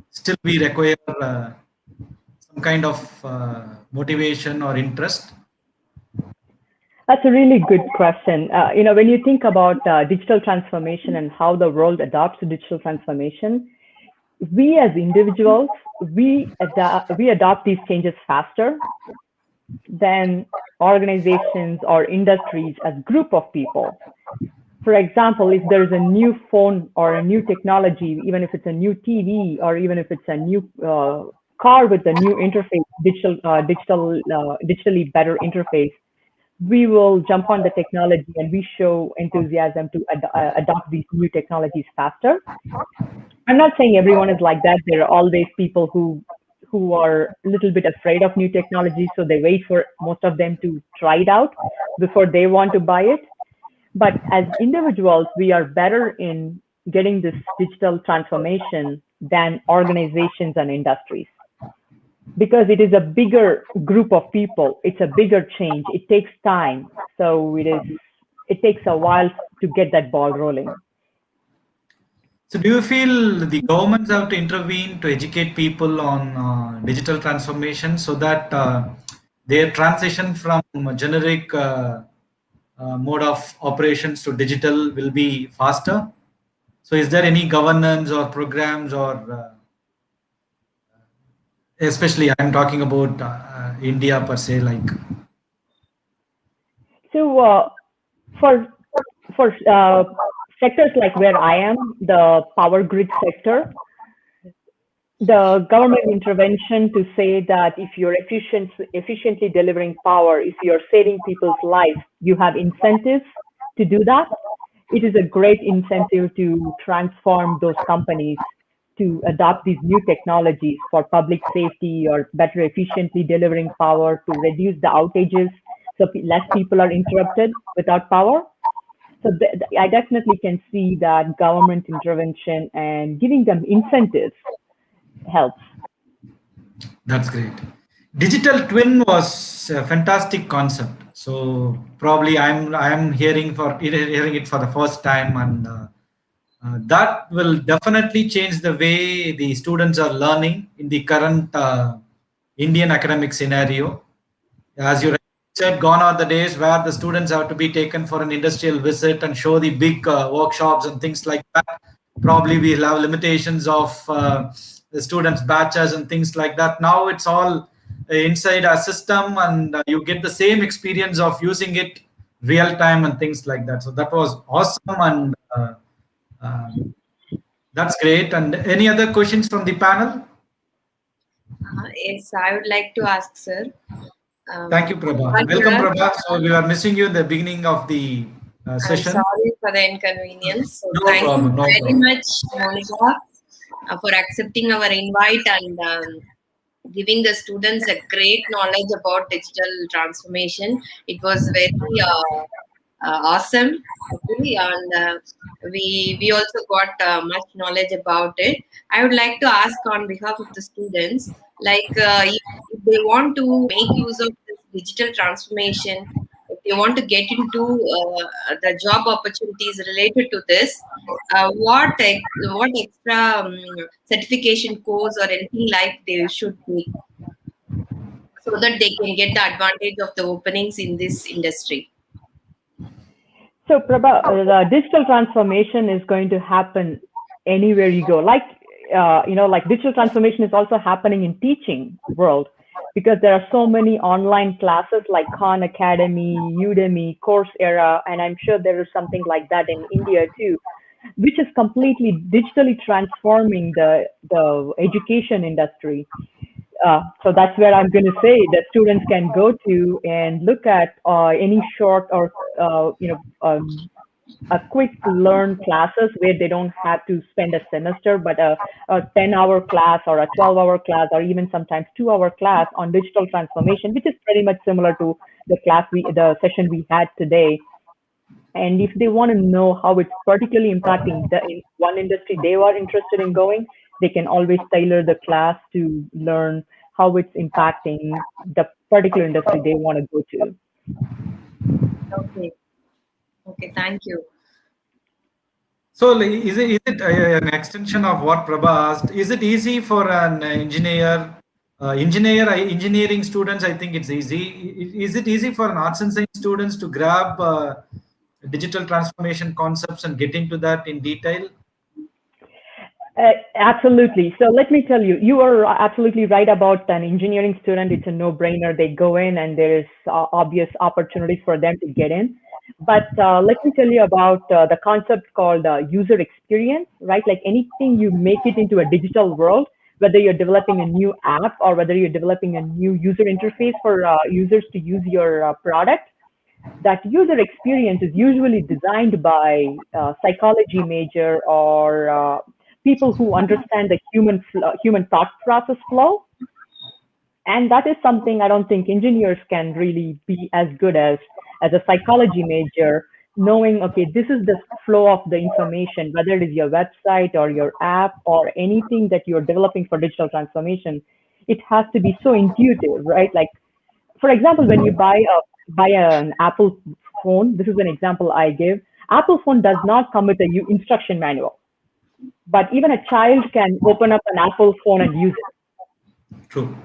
still we require some kind of motivation or interest? That's a really good question. When you think about digital transformation and how the world adopts digital transformation, we as individuals, we adopt these changes faster than organizations or industries as group of people. For example, if there's a new phone or a new technology, even if it's a new TV or even if it's a new car with a new interface, digitally better interface, we will jump on the technology and we show enthusiasm to adopt these new technologies faster. I'm not saying everyone is like that. There are always people who are a little bit afraid of new technology, so they wait for most of them to try it out before they want to buy it. But as individuals, we are better in getting this digital transformation than organizations and industries, because it is a bigger group of people. It's a bigger change. It takes time. So it takes a while to get that ball rolling. So do you feel the governments have to intervene to educate people on digital transformation so that their transition from a generic mode of operations to digital will be faster? So is there any governance or programs or especially I'm talking about India per se, like? So for sectors like where I am, the power grid sector, the government intervention to say that if you're efficiently delivering power, if you're saving people's lives, you have incentives to do that. It is a great incentive to transform those companies to adopt these new technologies for public safety or better efficiently delivering power to reduce the outages so less people are interrupted without power. So I definitely can see that government intervention and giving them incentives helps. That's great. Digital twin was a fantastic concept. So probably I'm hearing it for the first time, and that will definitely change the way the students are learning in the current Indian academic scenario. As you said, gone are the days where the students have to be taken for an industrial visit and show the big workshops and things like that. Probably we'll have limitations of the students' batches and things like that. Now it's all inside a system, and you get the same experience of using it real time and things like that. So that was awesome, and that's great. And any other questions from the panel? Yes, I would like to ask, sir. Thank you, Prabha. Welcome, Prabha. So we were missing you in the beginning of the session. I'm sorry for the inconvenience. So No thank problem, you no very problem. much, Monika, for accepting our invite and giving the students a great knowledge about digital transformation. It was very awesome. Okay, and we also got much knowledge about it. I would like to ask on behalf of the students, like if they want to make use of this digital transformation, if they want to get into the job opportunities related to this, what extra certification course or anything like they should take so that they can get the advantage of the openings in this industry? So Prabha, the digital transformation is going to happen anywhere you go. Like digital transformation is also happening in teaching world, because there are so many online classes like Khan Academy, Udemy, Coursera, and I'm sure there is something like that in India too, which is completely digitally transforming the education industry. So that's where I'm going to say that students can go to and look at any short or a quick learn classes where they don't have to spend a semester, but a 10-hour class or a 12-hour class or even sometimes 2-hour class on digital transformation, which is pretty much similar to the session we had today. And if they want to know how it's particularly impacting in one industry they are interested in going, they can always tailor the class to learn how it's impacting the particular industry they want to go to. Okay. Okay. Thank you. So is it an extension of what Prabha asked? Is it easy for an engineering students? I think it's easy. Is it easy for an arts and science students to grab digital transformation concepts and get into that in detail? Absolutely. So let me tell you, you are absolutely right about an engineering student. It's a no-brainer. They go in and there is obvious opportunities for them to get in. But let me tell you about the concept called user experience, right? Like anything you make it into a digital world, whether you're developing a new app or whether you're developing a new user interface for users to use your product, that user experience is usually designed by psychology major or people who understand the human thought process flow. And that is something I don't think engineers can really be as good as a psychology major, knowing, okay, this is the flow of the information, whether it is your website or your app or anything that you're developing for digital transformation. It has to be so intuitive, right? Like, for example, when you buy an Apple phone, this is an example I give. Apple phone does not come with a instruction manual, but even a child can open up an Apple phone and use it. True.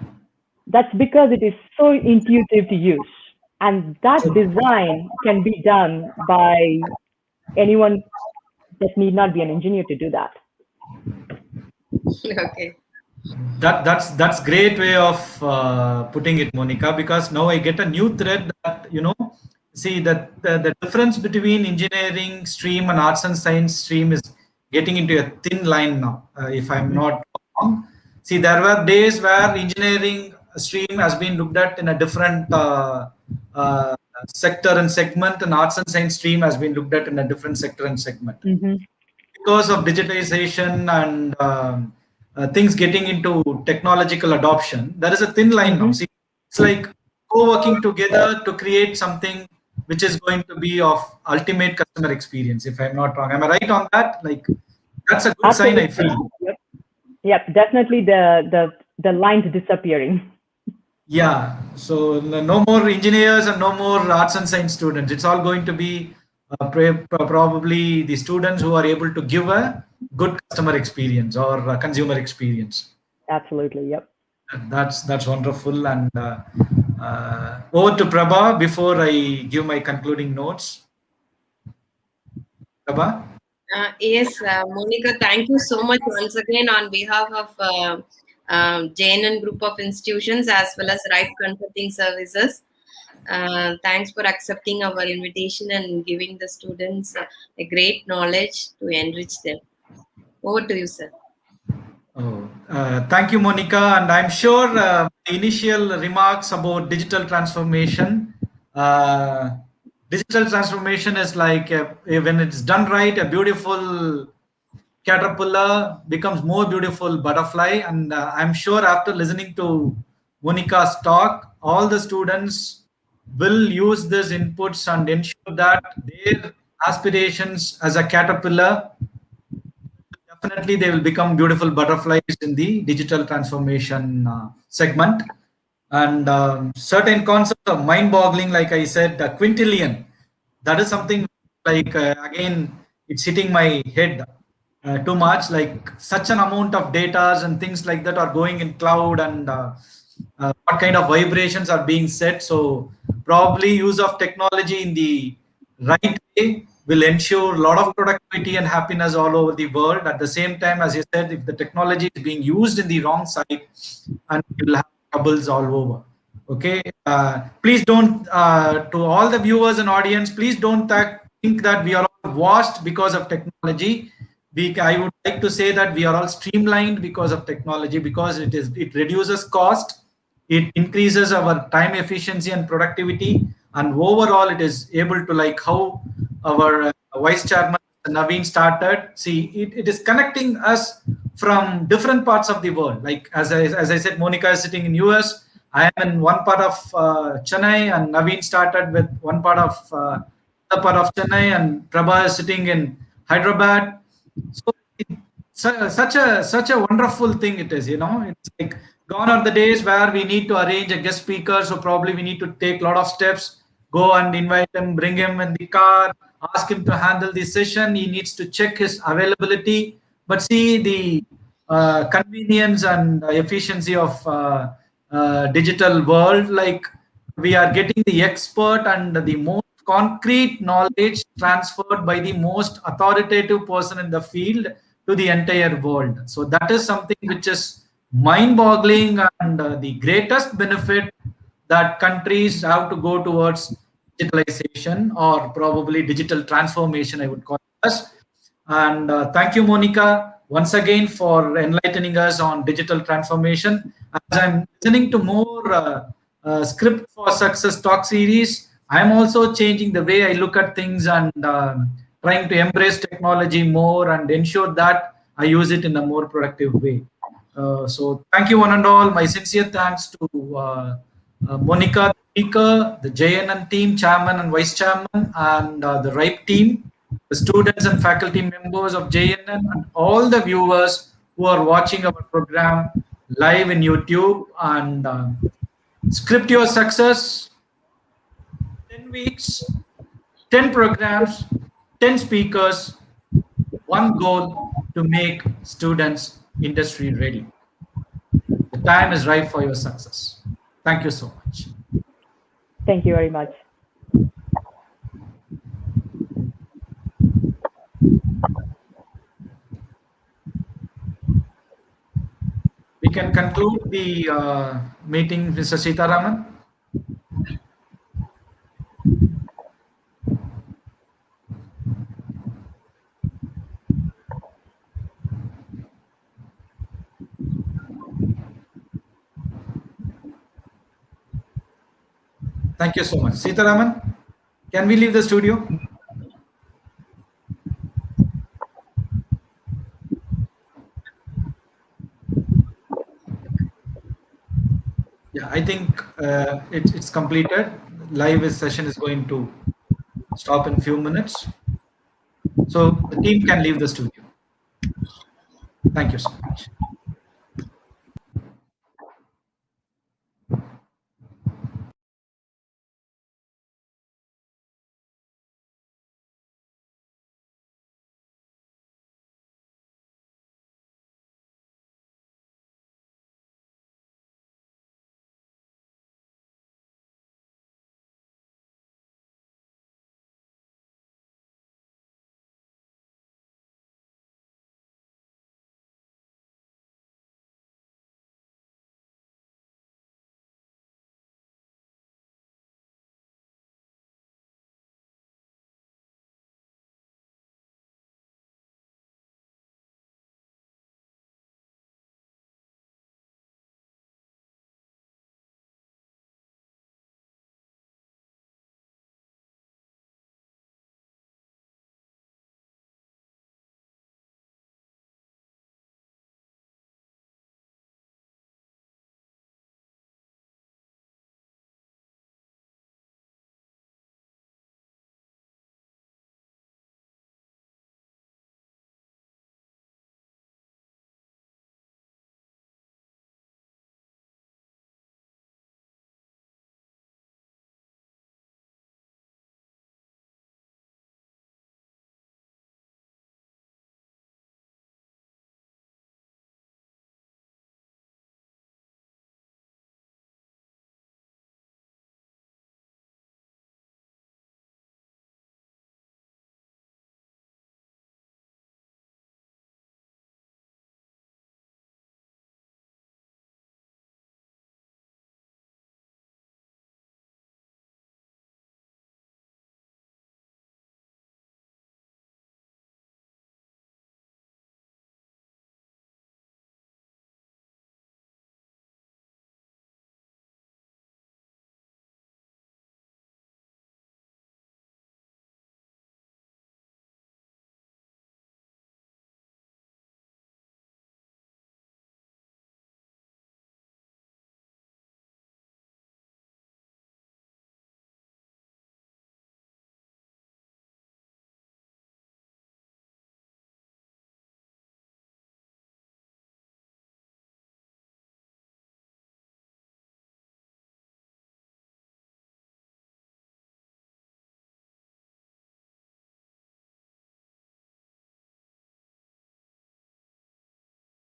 That's because it is so intuitive to use. And that design can be done by anyone that need not be an engineer to do that. Okay. That's great way of putting it, Monika, because now I get a new thread that, see that the difference between engineering stream and arts and science stream is getting into a thin line now, if I'm not wrong. See, there were days where engineering stream has been looked at in a different sector and segment, and arts and science stream has been looked at in a different sector and segment. Because of digitization and things getting into technological adoption, there is a thin line now. See, it's like co-working together to create something which is going to be of ultimate customer experience, if I'm not wrong. Am I right on that? Like, that's a good sign, I feel. Yep, definitely the lines disappearing. Yeah, so no more engineers and no more arts and science students. It's all going to be probably the students who are able to give a good customer experience or consumer experience. Absolutely, yep. That's wonderful. And over to Prabha before I give my concluding notes. Prabha? Yes, Monika, thank you so much once again on behalf of J.N.N Group of Institutions as well as Right Consulting Services. Thanks for accepting our invitation and giving the students a great knowledge to enrich them. Over to you, sir. Oh, thank you, Monika. And I'm sure the initial remarks about digital transformation. Digital transformation is like when it's done right, a beautiful caterpillar becomes more beautiful butterfly. And I'm sure after listening to Monika's talk, all the students will use these inputs and ensure that their aspirations as a caterpillar, definitely they will become beautiful butterflies in the digital transformation segment. And certain concepts are mind-boggling, like I said, the quintillion. That is something like, again, it's hitting my head too much, like such an amount of data and things like that are going in cloud, and what kind of vibrations are being set. So probably use of technology in the right way will ensure a lot of productivity and happiness all over the world. At the same time, as you said, if the technology is being used in the wrong side, and you'll have troubles all over. Okay, please don't, to all the viewers and audience, please don't think that we are all washed because of technology. I would like to say that we are all streamlined because of technology, because it reduces cost, it increases our time efficiency and productivity, and overall it is able to, like how our vice chairman Naveen started. See, it is connecting us from different parts of the world. Like as I said, Monika is sitting in US. I am in one part of Chennai, and Naveen started with one part of other part of Chennai, and Prabha is sitting in Hyderabad. So such a wonderful thing it is. It's like gone are the days where we need to arrange a guest speaker, so probably we need to take a lot of steps, go and invite him, bring him in the car, ask him to handle the session. He needs to check his availability. But see the convenience and efficiency of digital world. Like we are getting the expert and the most concrete knowledge transferred by the most authoritative person in the field to the entire world. So that is something which is mind-boggling, and the greatest benefit that countries have to go towards digitalization, or probably digital transformation, I would call it as. And thank you, Monika, once again for enlightening us on digital transformation. As I'm listening to more Script for Success talk series, I'm also changing the way I look at things, and trying to embrace technology more and ensure that I use it in a more productive way. So thank you one and all. My sincere thanks to Monika, the speaker, the J.N.N team, chairman and vice chairman, and the RIPE team, the students and faculty members of J.N.N, and all the viewers who are watching our program live in YouTube. And Script Your Success, 10 weeks, 10 programs, 10 speakers, one goal: to make students industry ready. The time is right for your success. Thank you so much. Thank you very much. We can conclude the meeting, Mr. Sitaraman. Thank you so much. Sitaraman, can we leave the studio? Yeah, I think it's completed. Live session is going to stop in few minutes. So the team can leave the studio. Thank you so much.